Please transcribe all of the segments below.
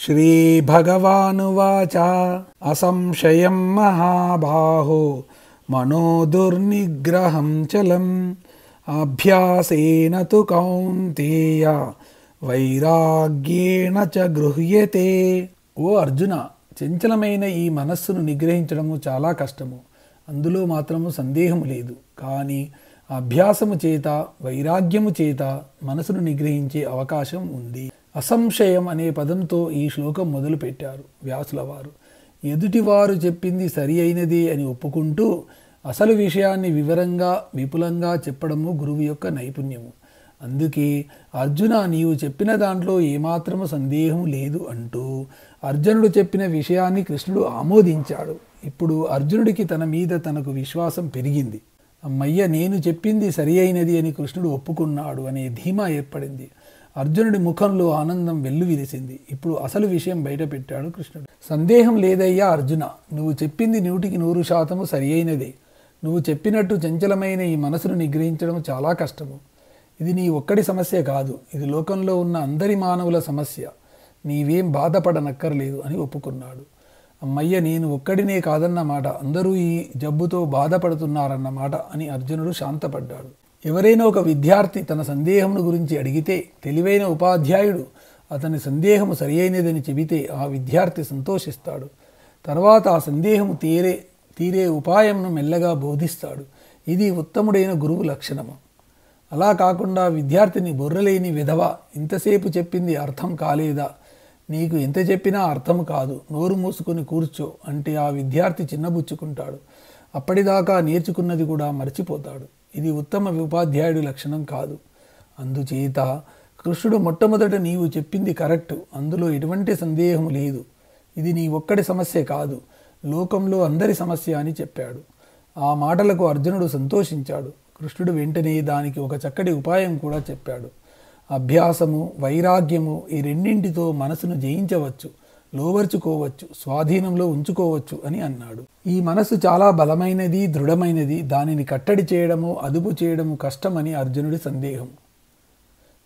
శ్రీభగవానువాచ అసంశయం మహాబాహో మనో దుర్నిగ్రహం చలం అభ్యాసేన తు కౌంతేయ వైరాగ్యేణ చ గృహ్యతే. ఓ అర్జున, చంచలమైన ఈ మనస్సును నిగ్రహించడము చాలా కష్టము, అందులో మాత్రము సందేహము లేదు. కానీ అభ్యాసము చేత వైరాగ్యము చేత మనసును నిగ్రహించే అవకాశం ఉంది. అసంశయం అనే పదంతో ఈ శ్లోకం మొదలుపెట్టారు వ్యాసుల వారు. ఎదుటివారు చెప్పింది సరి అయినదే అని ఒప్పుకుంటూ అసలు విషయాన్ని వివరంగా విపులంగా చెప్పడము గురువు యొక్క నైపుణ్యము. అందుకే అర్జున, నీవు చెప్పిన దాంట్లో ఏమాత్రము సందేహం లేదు అంటూ అర్జునుడు చెప్పిన విషయాన్ని కృష్ణుడు ఆమోదించాడు. ఇప్పుడు అర్జునుడికి తన మీద తనకు విశ్వాసం పెరిగింది. అమ్మయ్య, నేను చెప్పింది సరి అయినది అని కృష్ణుడు ఒప్పుకున్నాడు అనే ధీమా ఏర్పడింది. అర్జునుడి ముఖంలో ఆనందం వెల్లువిరిసింది. ఇప్పుడు అసలు విషయం బయట పెట్టాడు కృష్ణుడు. సందేహం లేదయ్యా అర్జున, నువ్వు చెప్పింది 100% సరి అయినదే. నువ్వు చెప్పినట్టు చంచలమైన ఈ మనసును నిగ్రహించడం చాలా కష్టము. ఇది నీ ఒక్కడి సమస్య కాదు, ఇది లోకంలో ఉన్న అందరి మానవుల సమస్య. నీవేం బాధపడనక్కర్లేదు అని ఒప్పుకున్నాడు. అమ్మయ్య, నేను ఒక్కడినే కాదన్నమాట, అందరూ ఈ జబ్బుతో బాధపడుతున్నారన్నమాట అని అర్జునుడు శాంతపడ్డాడు. ఎవరైనా ఒక విద్యార్థి తన సందేహమును గురించి అడిగితే తెలివైన ఉపాధ్యాయుడు అతని సందేహము సరి అయినదని చెబితే ఆ విద్యార్థి సంతోషిస్తాడు. తర్వాత ఆ సందేహము తీరే ఉపాయంను మెల్లగా బోధిస్తాడు. ఇది ఉత్తముడైన గురువు లక్షణము. అలా కాకుండా విద్యార్థిని బుర్రలేని విధవ, ఇంతసేపు చెప్పింది అర్థం కాలేదా, నీకు ఎంత చెప్పినా అర్థం కాదు, నోరు మూసుకొని కూర్చో అంటే ఆ విద్యార్థి చిన్నబుచ్చుకుంటాడు. అప్పటిదాకా నేర్చుకున్నది కూడా మర్చిపోతాడు. ఇది ఉత్తమ ఉపాధ్యాయుడి లక్షణం కాదు. అందుచేత కృష్ణుడు మొట్టమొదట నీవు చెప్పింది కరెక్టు, అందులో ఎటువంటి సందేహం లేదు, ఇది నీ ఒక్కడి సమస్య కాదు, లోకంలో అందరి సమస్య అని చెప్పాడు. ఆ మాటలకు అర్జునుడు సంతోషించాడు. కృష్ణుడు వెంటనే దానికి ఒక చక్కటి ఉపాయం కూడా చెప్పాడు. అభ్యాసము వైరాగ్యము ఈ రెండింటితో మనసును జయించవచ్చు, లోబర్చుకోవచ్చు, స్వాధీనంలో ఉంచుకోవచ్చు అని అన్నాడు. ఈ మనసు చాలా బలమైనది, దృఢమైనది, దానిని కట్టడి చేయడము అదుపు చేయడము కష్టమని అర్జునుడి సందేహం.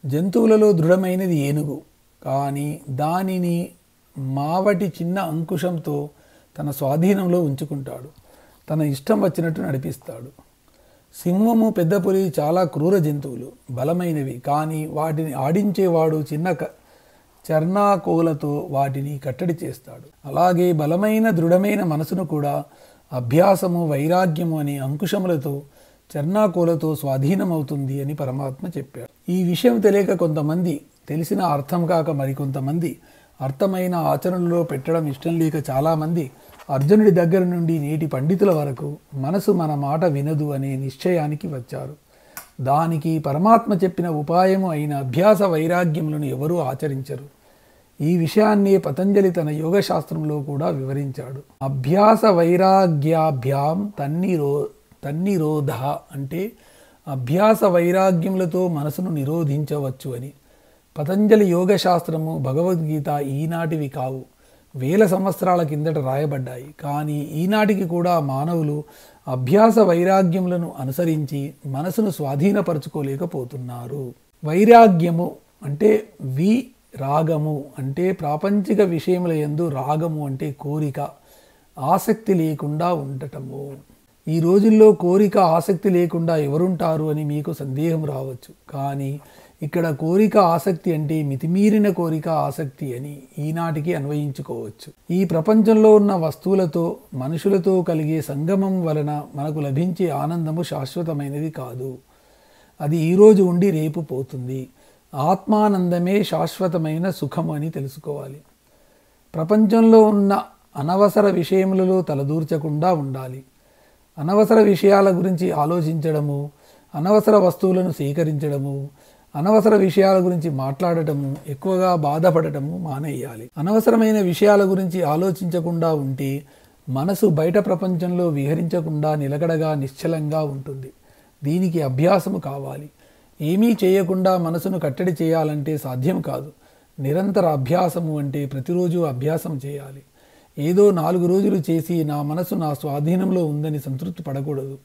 జంతువులలో దృఢమైనది ఏనుగు, కానీ దానిని మావటి చిన్న అంకుశంతో తన స్వాధీనంలో ఉంచుకుంటాడు, తన ఇష్టం వచ్చినట్టు నడిపిస్తాడు. సింహము, పెద్ద పులి చాలా క్రూర జంతువులు, బలమైనవి, కానీ వాటిని ఆడించేవాడు చిన్న చర్నాకోలతో వాటిని కట్టడి చేస్తాడు. అలాగే బలమైన దృఢమైన మనసును కూడా అభ్యాసము వైరాగ్యము అనే అంకుశములతో చర్నాకోలతో స్వాధీనమవుతుంది అని పరమాత్మ చెప్పాడు. ఈ విషయం తెలియక కొంతమంది, తెలిసిన అర్థం కాక మరికొంతమంది, అర్థమైన ఆచరణలో పెట్టడం ఇష్టం లేక చాలామంది అర్జునుడి దగ్గర నుండి నేటి పండితుల వరకు మనసు మన మాట వినదు అనే నిశ్చయానికి వచ్చారు. దానికి పరమాత్మ చెప్పిన ఉపాయము అయిన అభ్యాస వైరాగ్యములను ఎవరూ ఆచరించరు. ఈ విషయాన్నే పతంజలి తన యోగశాస్త్రంలో కూడా వివరించాడు. అభ్యాస వైరాగ్యాభ్యాం తన్నిరోధ అంటే అభ్యాస వైరాగ్యములతో మనసును నిరోధించవచ్చు అని. పతంజలి యోగశాస్త్రము, భగవద్గీత ఈనాటివి కావు, వేల సంవత్సరాల కిందట రాయబడ్డాయి. కానీ ఈనాటికి కూడా మానవులు అభ్యాస వైరాగ్యములను అనుసరించి మనసును స్వాధీనపరచుకోలేకపోతున్నారు. వైరాగ్యము అంటే రాగము అంటే ప్రాపంచిక విషయముల యందు రాగము అంటే కోరిక, ఆసక్తి లేకుండా ఉండటము. ఈ రోజుల్లో కోరిక ఆసక్తి లేకుండా ఎవరుంటారు అని మీకు సందేహం రావచ్చు. కానీ ఇక్కడ కోరిక ఆసక్తి అంటే మితిమీరిన కోరిక ఆసక్తి అని ఈనాటికి అన్వయించుకోవచ్చు. ఈ ప్రపంచంలో ఉన్న వస్తువులతో మనుషులతో కలిగే సంగమం వలన మనకు లభించే ఆనందము శాశ్వతమైనది కాదు. అది ఈరోజు ఉండి రేపు పోతుంది. ఆత్మానందమే శాశ్వతమైన సుఖము అని తెలుసుకోవాలి. ప్రపంచంలో ఉన్న అనవసర విషయములలో తలదూర్చకుండా ఉండాలి. అనవసర విషయాల గురించి ఆలోచించడము, అనవసర వస్తువులను సేకరించడము, అనవసర విషయాల గురించి మాట్లాడటము, ఎక్కువగా బాధపడటము మానేయాలి. అనవసరమైన విషయాల గురించి ఆలోచించకుండా ఉంటే మనసు బయట ప్రపంచంలో విహరించకుండా నిలకడగా నిశ్చలంగా ఉంటుంది. దీనికి అభ్యాసము కావాలి. ఏమీ చేయకుండా మనసును కట్టడి చేయాలంటే సాధ్యం కాదు. నిరంతర అభ్యాసము అంటే ప్రతిరోజు అభ్యాసం చేయాలి. ఏదో 4 రోజులు చేసి నా మనసు నా స్వాధీనంలో ఉందని సంతృప్తి పడకూడదు.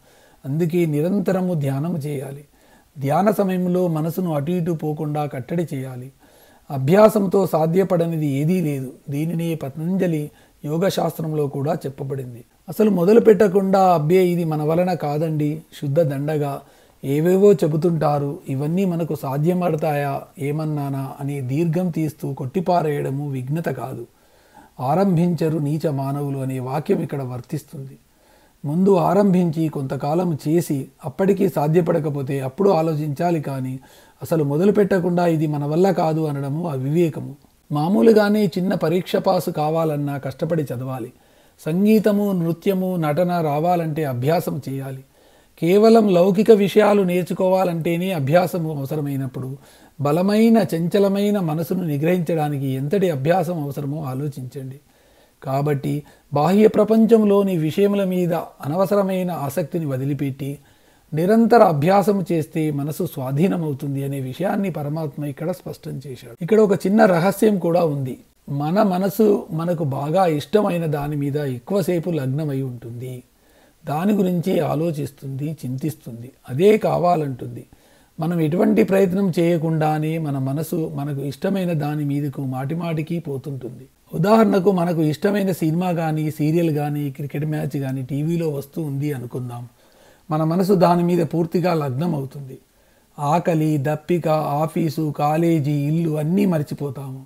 అందుకే నిరంతరము ధ్యానము చేయాలి. ధ్యాన సమయంలో మనసును అటు ఇటు పోకుండా కట్టడి చేయాలి. అభ్యాసంతో సాధ్యపడనిది ఏదీ లేదు. దీనిని పతంజలి యోగశాస్త్రంలో కూడా చెప్పబడింది. అసలు మొదలు పెట్టకుండా అబ్బే ఇది మన వలన కాదండి, శుద్ధ దండగా ఏవేవో చెబుతుంటారు, ఇవన్నీ మనకు సాధ్యపడతాయా ఏమన్నానా అని దీర్ఘం తీస్తూ కొట్టిపారేయడము విఘ్నత కాదు. ఆరంభించరు నీచ మానవులు అనే వాక్యం ఇక్కడ వర్తిస్తుంది. ముందు ఆరంభించి కొంతకాలం చేసి అప్పటికీ సాధ్యపడకపోతే అప్పుడు ఆలోచించాలి, కానీ అసలు మొదలు పెట్టకుండా ఇది మన వల్ల కాదు అనడము అవివేకము. మామూలుగానే చిన్న పరీక్ష పాసు కావాలన్నా కష్టపడి చదవాలి. సంగీతము, నృత్యము, నటన రావాలంటే అభ్యాసం చేయాలి. కేవలం లౌకిక విషయాలు నేర్చుకోవాలంటేనే అభ్యాసము అవసరమైనప్పుడు బలమైన చంచలమైన మనసును నిగ్రహించడానికి ఎంతటి అభ్యాసం అవసరమో ఆలోచించండి. కాబట్టి బాహ్య ప్రపంచంలోని విషయముల మీద అనవసరమైన ఆసక్తిని వదిలిపెట్టి నిరంతర అభ్యాసం చేస్తే మనసు స్వాధీనమవుతుంది అనే విషయాన్ని పరమాత్మ ఇక్కడ స్పష్టం చేశాడు. ఇక్కడ ఒక చిన్న రహస్యం కూడా ఉంది. మన మనసు మనకు బాగా ఇష్టమైన దాని మీద ఎక్కువసేపు లగ్నమై ఉంటుంది. దాని గురించి ఆలోచిస్తుంది, చింతిస్తుంది, అదే కావాలంటుంది. మనం ఎటువంటి ప్రయత్నం చేయకుండానే మన మనసు మనకు ఇష్టమైన దాని మీదకు మాటిమాటికి పోతుంటుంది. ఉదాహరణకు మనకు ఇష్టమైన సినిమా కానీ, సీరియల్ కానీ, క్రికెట్ మ్యాచ్ కానీ టీవీలో వస్తూ ఉంది అనుకుందాం. మన మనసు దాని మీద పూర్తిగా లగ్నం అవుతుంది. ఆకలి, దప్పిక, ఆఫీసు, కాలేజీ, ఇల్లు అన్నీ మర్చిపోతాము.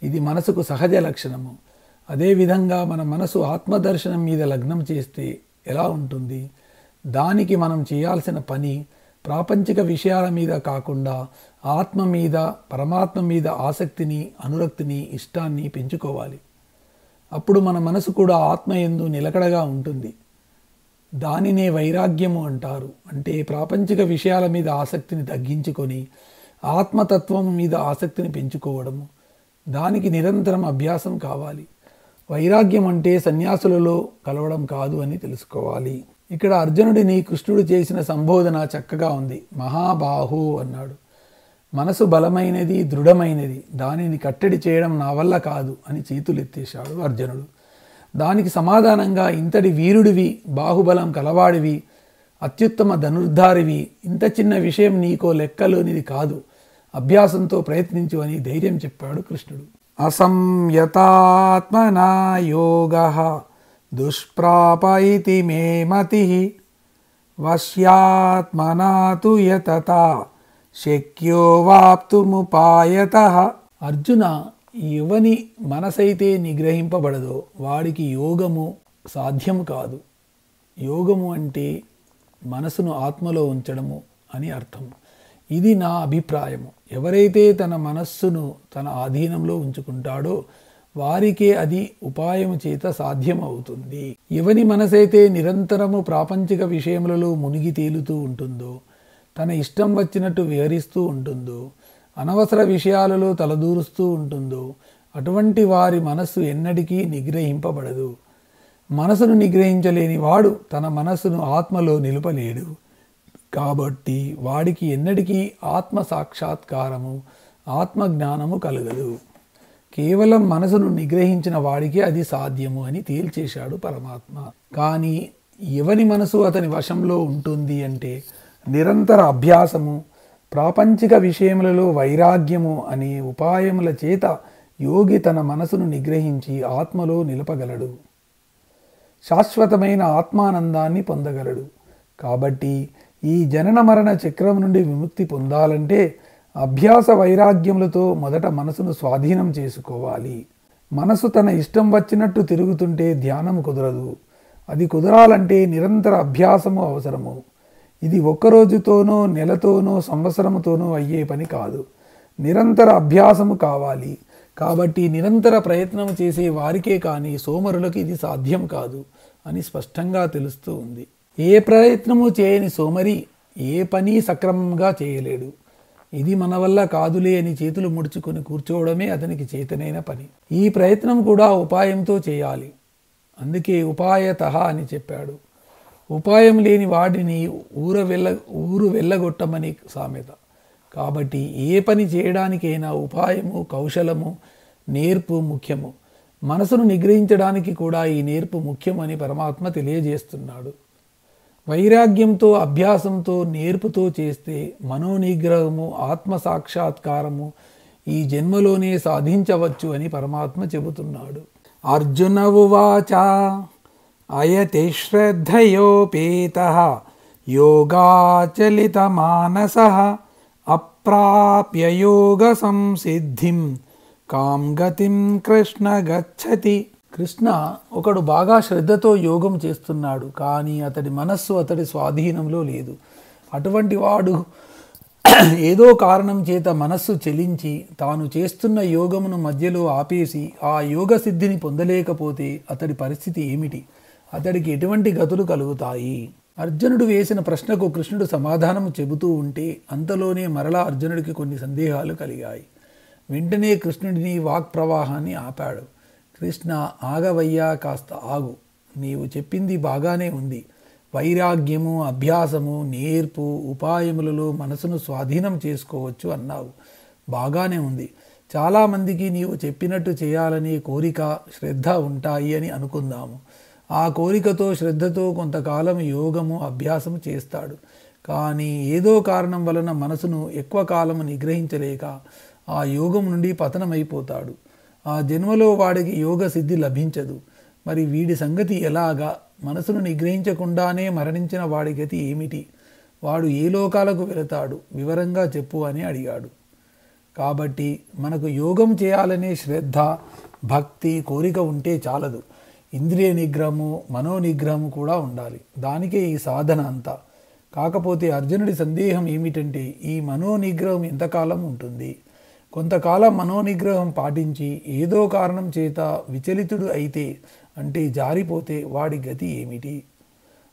ఇది మనసుకు సహజ లక్షణము. అదేవిధంగా మన మనసు ఆత్మదర్శనం మీద లగ్నం చేస్తే ఎలా ఉంటుంది? దానికి మనం చేయాల్సిన పని ప్రాపంచిక విషయాల మీద కాకుండా ఆత్మ మీద, పరమాత్మ మీద ఆసక్తిని, అనురక్తిని, ఇష్టాన్ని పెంచుకోవాలి. అప్పుడు మన మనసు కూడా ఆత్మ యందు నిలకడగా ఉంటుంది. దానినే వైరాగ్యము అంటారు. అంటే ప్రాపంచిక విషయాల మీద ఆసక్తిని తగ్గించుకొని ఆత్మతత్వం మీద ఆసక్తిని పెంచుకోవడము. దానికి నిరంతరం అభ్యాసం కావాలి. వైరాగ్యం అంటే సన్యాసులలో కలవడం కాదు అని తెలుసుకోవాలి. ఇక్కడ అర్జునుడిని కృష్ణుడు చేసిన సంబోధన చక్కగా ఉంది. మహాబాహు అన్నాడు. మనసు బలమైనది, దృఢమైనది, దానిని కట్టడి చేయడం నా వల్ల కాదు అని చేతులెత్తేశాడు అర్జునుడు. దానికి సమాధానంగా ఇంతటి వీరుడివి, బాహుబలం కలవాడివి, అత్యుత్తమ ధనుర్ధారివి, ఇంత చిన్న విషయం నీకో లెక్కలోనిది కాదు, అభ్యాసంతో ప్రయత్నించు అని ధైర్యం చెప్పాడు కృష్ణుడు. అసంయతాత్మనా యోగః దుష్ప్రాప ఇతి మే మతిః వశ్యాత్మనా తు యతతా శక్యో వాప్తుముపాయతః. అర్జున, ఎవని మనసైతే నిగ్రహింపబడదో వాడికి యోగము సాధ్యము కాదు. యోగము అంటే మనసును ఆత్మలో ఉంచడము అని అర్థం. ఇది నా అభిప్రాయము. ఎవరైతే తన మనస్సును తన ఆధీనంలో ఉంచుకుంటాడో వారికే అది ఉపాయము చేత సాధ్యమవుతుంది. ఎవని మనసైతే నిరంతరము ప్రాపంచిక విషయములలో మునిగి తేలుతూ ఉంటుందో, తన ఇష్టం వచ్చినట్టు విహరిస్తూ ఉంటుందో, అనవసర విషయాలలో తలదూరుస్తూ ఉంటుందో, అటువంటి వారి మనస్సు ఎన్నటికీ నిగ్రహింపబడదు. మనసును నిగ్రహించలేని వాడు తన మనస్సును ఆత్మలో నిలుపలేడు. కాబట్టి వాడికి ఎన్నటికీ ఆత్మ సాక్షాత్కారము, ఆత్మజ్ఞానము కలగదు. కేవలం మనసును నిగ్రహించిన వాడికి అది సాధ్యము అని తేల్చేశాడు పరమాత్మ. కానీ ఎవని మనసు అతని వశంలో ఉంటుంది అంటే నిరంతర అభ్యాసము, ప్రాపంచిక విషయములలో వైరాగ్యము అనే ఉపాయముల చేత యోగి తన మనసును నిగ్రహించి ఆత్మలో నిలపగలడు. శాశ్వతమైన ఆత్మానందాన్ని పొందగలడు. కాబట్టి ఈ జనన మరణ చక్రం నుండి విముక్తి పొందాలంటే అభ్యాస వైరాగ్యములతో మొదట మనసును స్వాధీనం చేసుకోవాలి. మనసు తన ఇష్టం వచ్చినట్టు తిరుగుతుంటే ధ్యానం కుదరదు. అది కుదరాలంటే నిరంతర అభ్యాసము అవసరము. ఇది ఒక్కరోజుతోనో, నెలతోనో, సంవత్సరముతోనో అయ్యే పని కాదు. నిరంతర అభ్యాసము కావాలి. కాబట్టి నిరంతర ప్రయత్నం చేసే వారికే కానీ సోమరులకు ఇది సాధ్యం కాదు అని స్పష్టంగా తెలుస్తూ ఉంది. ఏ ప్రయత్నము చేయని సోమరి ఏ పని సక్రమంగా చేయలేడు. ఇది మన వల్ల కాదులే అని చేతులు ముడుచుకొని కూర్చోవడమే అతనికి చేతనైన పని. ఈ ప్రయత్నం కూడా ఉపాయంతో చేయాలి. అందుకే ఉపాయతః అని చెప్పాడు. ఉపాయం లేని వాడిని ఊరు వెళ్ళగొట్టమని సామెత. కాబట్టి ఏ పని చేయడానికైనా ఉపాయము, కౌశలము, నేర్పు ముఖ్యము. మనసును నిగ్రహించడానికి కూడా ఈ నేర్పు ముఖ్యమని పరమాత్మ తెలియజేస్తున్నాడు. వైరాగ్యంతో, అభ్యాసంతో, నేర్పుతో చేస్తే మనోనిగ్రహము, ఆత్మసాక్షాత్కారము ఈ జన్మలోనే సాధించవచ్చు అని పరమాత్మ చెబుతున్నాడు. అర్జున ఉవాచ అయతి శ్రద్ధయోపేతః యోగాచలితమానసః అప్రాప్య యోగ సంసిద్ధిం కాం గతిం కృష్ణ గచ్చతి. కృష్ణ ఒకడు బాగా శ్రద్ధతో యోగం చేస్తున్నాడు, కానీ అతడి మనస్సు అతడి స్వాధీనంలో లేదు. అటువంటి వాడు ఏదో కారణం చేత మనస్సు చెలించి తాను చేస్తున్న యోగమును మధ్యలో ఆపేసి ఆ యోగ సిద్ధిని పొందలేకపోతే అతడి పరిస్థితి ఏమిటి? అతడికి ఎటువంటి గతులు కలుగుతాయి? అర్జునుడు వేసిన ప్రశ్నకు కృష్ణుడు సమాధానం చెబుతూ ఉంటే అంతలోనే మరలా అర్జునుడికి కొన్ని సందేహాలు కలిగాయి. వెంటనే కృష్ణుడిని వాక్ ప్రవాహాన్ని ఆపాడు. కృష్ణ, ఆగవయ్యా, కాస్త ఆగు. నీవు చెప్పింది బాగానే ఉంది. వైరాగ్యము, అభ్యాసము, నేర్పు, ఉపాయములలో మనసును స్వాధీనం చేసుకోవచ్చు అన్నావు. బాగానే ఉంది. చాలామందికి నీవు చెప్పినట్టు చేయాలనే కోరిక, శ్రద్ధ ఉంటాయి అని అనుకుందాము. ఆ కోరికతో, శ్రద్ధతో కొంతకాలం యోగము, అభ్యాసము చేస్తాడు. కానీ ఏదో కారణం వలన మనసును ఎక్కువ కాలము నిగ్రహించలేక ఆ యోగం నుండి పతనమైపోతాడు. ఆ జన్మలో వాడికి యోగ సిద్ధి లభించదు. మరి వీడి సంగతి ఎలాగా? మనసును నిగ్రహించకుండానే మరణించిన వాడి గతి ఏమిటి? వాడు ఏ లోకాలకు వెళతాడు? వివరంగా చెప్పు అని అడిగాడు. కాబట్టి మనకు యోగం చేయాలనే శ్రద్ధ, భక్తి, కోరిక ఉంటే చాలదు. ఇంద్రియ నిగ్రహము, మనోనిగ్రహము కూడా ఉండాలి. దానికే ఈ సాధన అంతా. కాకపోతే అర్జునుడి సందేహం ఏమిటంటే, ఈ మనోనిగ్రహం ఎంతకాలం ఉంటుంది? కొంతకాలం మనోనిగ్రహం పాటించి ఏదో కారణం చేత విచలితుడు అయితే, అంటే జారిపోతే వాడి గతి ఏమిటి?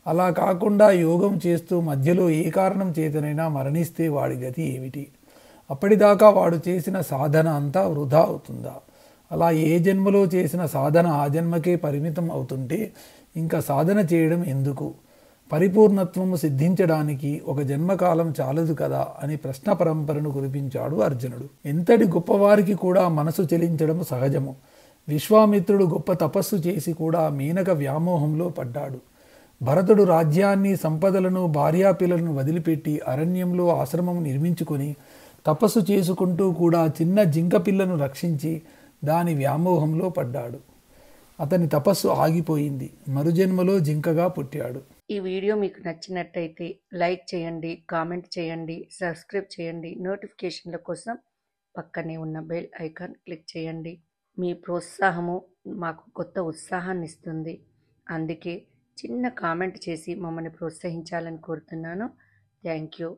అలా కాకుండా యోగం చేస్తూ మధ్యలో ఏ కారణం చేతనైనా మరణిస్తే వాడి గతి ఏమిటి? అప్పటిదాకా వాడు చేసిన సాధన అంతా వృధా అవుతుందా? అలా ఏ జన్మలో చేసిన సాధన ఆ జన్మకే పరిమితం అవుతుంటే ఇంకా సాధన చేయడం ఎందుకు? పరిపూర్ణత్వము సిద్ధించడానికి ఒక జన్మకాలం చాలదు కదా అని ప్రశ్న పరంపరను కురిపించాడు అర్జునుడు. ఎంతటి గొప్పవారికి కూడా మనసు చెలించడం సహజము. విశ్వామిత్రుడు గొప్ప తపస్సు చేసి కూడా మేనక వ్యామోహంలో పడ్డాడు. భరతుడు రాజ్యాన్ని, సంపదలను, భార్యాపిల్లలను వదిలిపెట్టి అరణ్యంలో ఆశ్రమం నిర్మించుకొని తపస్సు చేసుకుంటూ కూడా చిన్న జింక పిల్లను రక్షించి దాని వ్యామోహంలో పడ్డాడు. అతని తపస్సు ఆగిపోయింది. మరుజన్మలో జింకగా పుట్టాడు. ఈ వీడియో మీకు నచ్చినట్టయితే లైక్ చేయండి, కామెంట్ చేయండి, సబ్స్క్రైబ్ చేయండి. నోటిఫికేషన్ల కోసం పక్కనే ఉన్న బెల్ ఐకాన్ క్లిక్ చేయండి. మీ ప్రోత్సాహము మాకు కొత్త ఉత్సాహాన్ని ఇస్తుంది. అందుకే చిన్న కామెంట్ చేసి మమ్మల్ని ప్రోత్సహించాలని కోరుతున్నాను. Thank you.